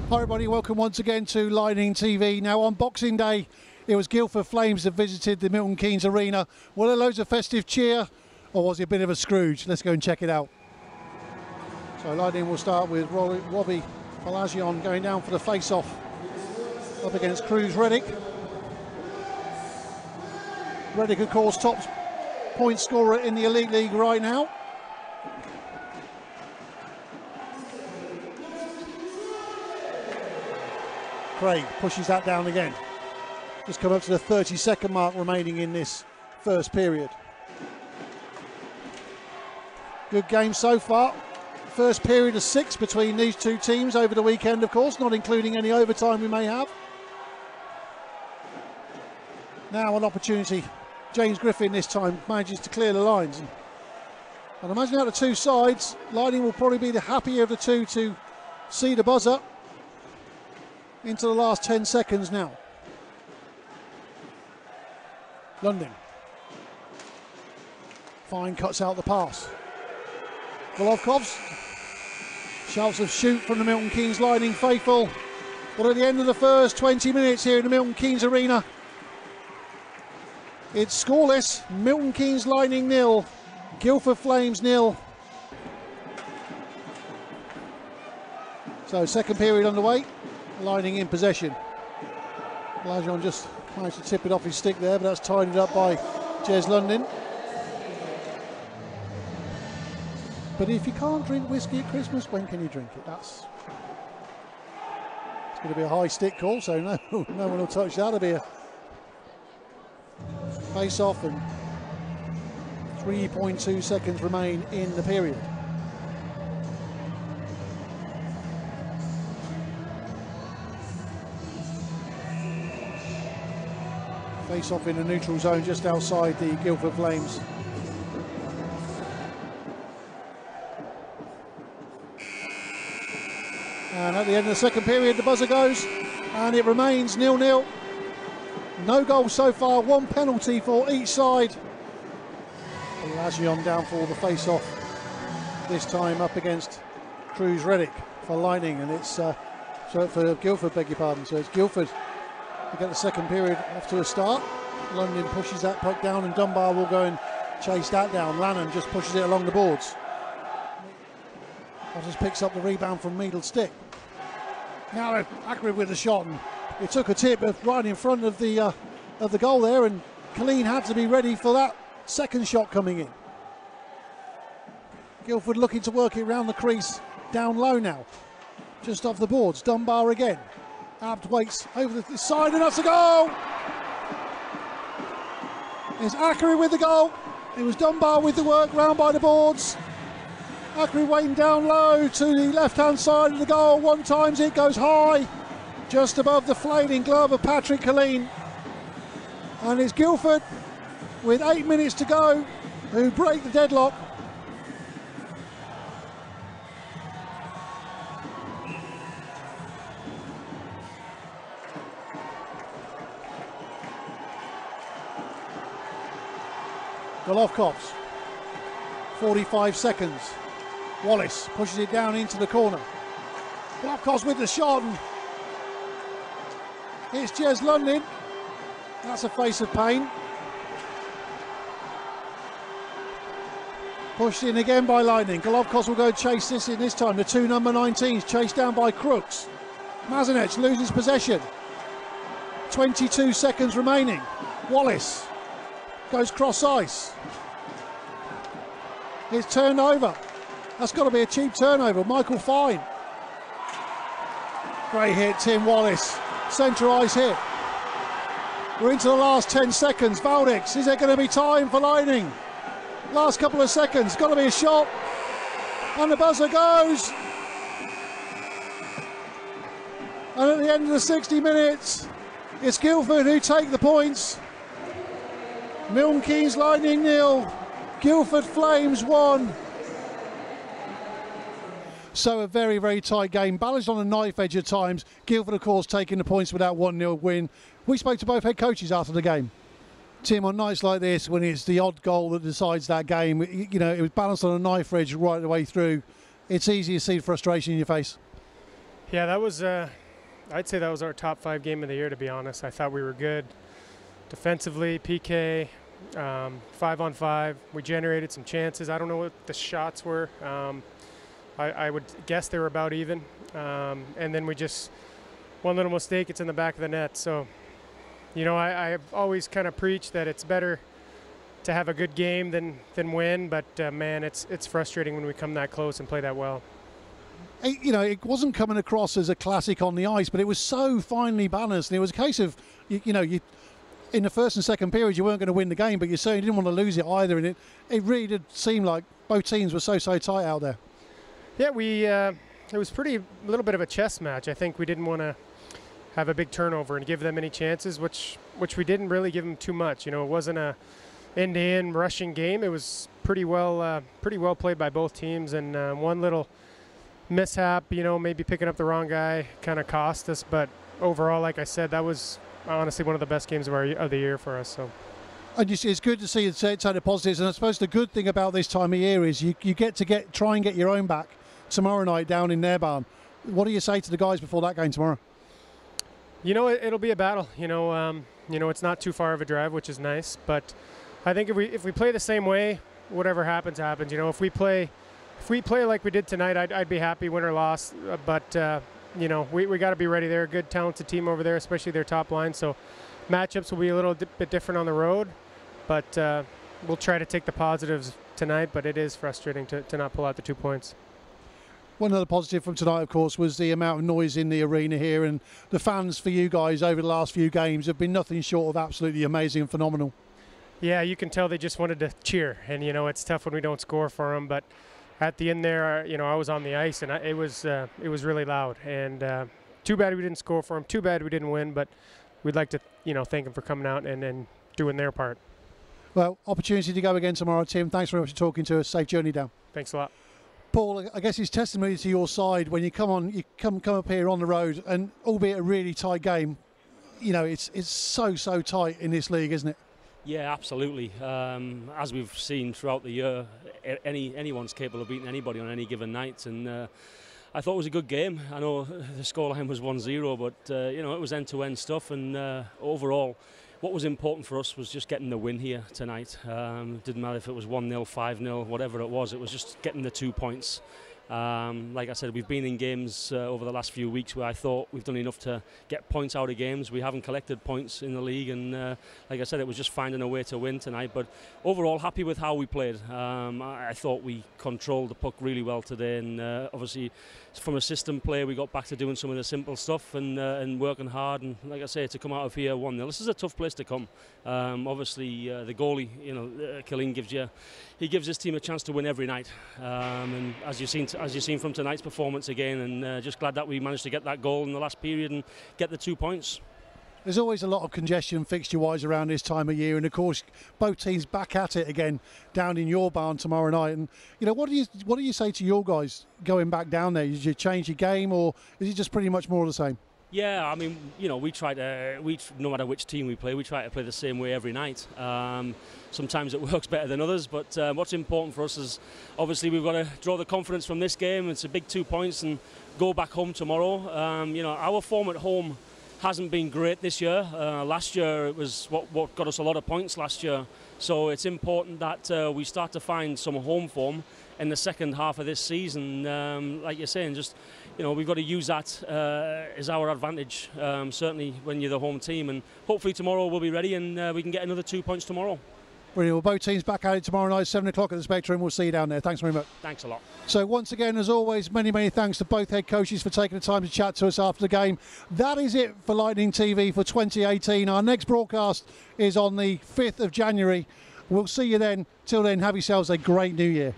Hi everybody, welcome once again to Lightning TV. Now on Boxing Day, it was Guildford Flames that visited the Milton Keynes Arena. Were there loads of festive cheer, or was it a bit of a Scrooge? Let's go and check it out. So Lightning will start with Robbie Falazion going down for the face-off up against Cruz Reddick. Reddick, of course, top point scorer in the Elite League right now. Craig pushes that down again. Just come up to the 30-second mark remaining in this first period. Good game so far. First period of 6 between these two teams over the weekend, of course, not including any overtime we may have. Now an opportunity. James Griffin this time manages to clear the lines. And imagine out of two sides, Lightning will probably be the happier of the two to see the buzzer. Into the last 10 seconds now. London. Fine cuts out the pass. Golovkovs. Shouts of shoot from the Milton Keynes Lightning faithful. But at the end of the first 20 minutes here in the Milton Keynes Arena, it's scoreless. Milton Keynes Lightning 0, Guildford Flames 0. So second period underway. Lightning in possession. Falazion just managed to tip it off his stick there, but that's tidied up by Jez London. But if you can't drink whiskey at Christmas, when can you drink it? It's going to be a high stick call, so no one will touch that. It'll be a face-off, and 3.2 seconds remain in the period. Face off in the neutral zone just outside the Guildford Flames. And at the end of the second period, the buzzer goes, and it remains 0-0. No goals so far, one penalty for each side. Falazion down for the face off, this time up against Cruz Reddick for Lightning, and it's for Guildford, beg your pardon. So it's Guildford to get the second period off to a start. London pushes that puck down, and Dunbar will go and chase that down. Lannan just pushes it along the boards. Wallace picks up the rebound from Meadle's stick. Now they're accurate with the shot, and it took a tip right in front of the goal there, and Colleen had to be ready for that second shot coming in. Guildford looking to work it round the crease, down low now, just off the boards. Dunbar again. Abt waits over the side, and that's a goal! It's Ackery with the goal. It was Dunbar with the work round by the boards. Ackery waiting down low to the left-hand side of the goal. One times it goes high, just above the flailing glove of Patrick Colleen. And it's Guildford, with 8 minutes to go, who break the deadlock. Golovkovs, 45 seconds. Wallace pushes it down into the corner. Golovkovs with the shot, and it's Jez London. That's a face of pain. Pushed in again by Lightning. Golovkovs will go chase this in this time. The two number 19s chased down by Crooks. Mazanec loses possession. 22 seconds remaining. Wallace goes cross ice. It's turned over. That's got to be a cheap turnover. Michael Fine. Great hit, Tim Wallace. Centre ice hit. We're into the last 10 seconds. Valdix, is there going to be time for Lightning? Last couple of seconds, got to be a shot. And the buzzer goes. And at the end of the 60 minutes, it's Guildford who take the points. Milton Keynes Lightning 0, Guildford Flames 1. So a very, very tight game, balanced on a knife edge at times. Guildford, of course, taking the points with that 1-0 win. We spoke to both head coaches after the game. Tim, on nights like this, when it's the odd goal that decides that game, you know, it was balanced on a knife edge right the way through. It's easy to see frustration in your face. Yeah, that was I'd say that was our top 5 game of the year, to be honest. I thought we were good defensively, PK, 5-on-5. We generated some chances. I don't know what the shots were. I would guess they were about even. And then we just, one little mistake, it's in the back of the net. So, you know, I've always kind of preached that it's better to have a good game than win. But, man, it's frustrating when we come that close and play that well. You know, it wasn't coming across as a classic on the ice, but it was so finely balanced. And it was a case of, you know, in the first and second period, you weren't going to win the game, but you certainly didn't want to lose it either. And it really did seem like both teams were so tight out there. Yeah, it was a little bit of a chess match. I think we didn't want to have a big turnover and give them any chances, which we didn't really give them too much. You know, it wasn't a end-to-end rushing game. It was pretty well played by both teams, and one little mishap, you know, maybe picking up the wrong guy kind of cost us. But overall, like I said, that was honestly one of the best games of the year for us. So. And you see, it's good to see it's the positives. And I suppose the good thing about this time of year is you get to try and get your own back tomorrow night down in their barn. What do you say to the guys before that game tomorrow? You know, it'll be a battle. You know, it's not too far of a drive, which is nice. But I think if we play the same way, whatever happens. You know, if we play like we did tonight, I'd be happy, win or loss. But you know, we got to be ready. They're a good, talented team over there, especially their top line. So matchups will be a little bit different on the road. But we'll try to take the positives tonight. But it is frustrating to not pull out the 2 points. One other positive from tonight, of course, was the amount of noise in the arena here, and the fans for you guys over the last few games have been nothing short of absolutely amazing and phenomenal. Yeah, you can tell they just wanted to cheer, and you know it's tough when we don't score for them. But at the end there, you know, I was on the ice, and it was really loud. And too bad we didn't score for them. Too bad we didn't win. But we'd like to, you know, thank them for coming out and doing their part. Well, opportunity to go again tomorrow, Tim. Thanks very much for talking to us. Safe journey down. Thanks a lot. Paul, I guess it's testimony to your side when you come up here on the road, and albeit a really tight game, you know, it's so tight in this league, isn't it? Yeah, absolutely. As we've seen throughout the year, anyone's capable of beating anybody on any given night, and I thought it was a good game. I know the scoreline was 1-0, but you know, it was end-to-end stuff, and overall, what was important for us was just getting the win here tonight. Didn't matter if it was 1-0, 5-0, whatever it was just getting the 2 points. Like I said, we've been in games over the last few weeks where I thought we've done enough to get points out of games. We haven't collected points in the league, and like I said, it was just finding a way to win tonight. But overall, happy with how we played. I thought we controlled the puck really well today, and obviously from a system play, we got back to doing some of the simple stuff and working hard. And like I say, to come out of here 1-0, this is a tough place to come. Obviously, the goalie, you know, Killeen gives his team a chance to win every night. And as you've seen from tonight's performance again, and just glad that we managed to get that goal in the last period and get the 2 points. There's always a lot of congestion fixture-wise around this time of year, and of course both teams back at it again down in your barn tomorrow night. And you know, what do you say to your guys going back down there? Did you change your game, or is it just pretty much more of the same? Yeah, I mean, you know, no matter which team we play the same way every night. Sometimes it works better than others, but what's important for us is obviously we've got to draw the confidence from this game. It's a big 2 points and go back home tomorrow. You know, our form at home hasn't been great this year. Last year it was what got us a lot of points last year. So it's important that we start to find some home form in the second half of this season. Like you're saying, just, you know, we've got to use that as our advantage, certainly when you're the home team. And hopefully tomorrow we'll be ready and we can get another 2 points tomorrow. Brilliant. Well, both teams back at it tomorrow night, 7 o'clock at the Spectrum. We'll see you down there. Thanks very much. Thanks a lot. So once again, as always, many thanks to both head coaches for taking the time to chat to us after the game. That is it for Lightning TV for 2018. Our next broadcast is on the 5th of January. We'll see you then. Till then, have yourselves a great new year.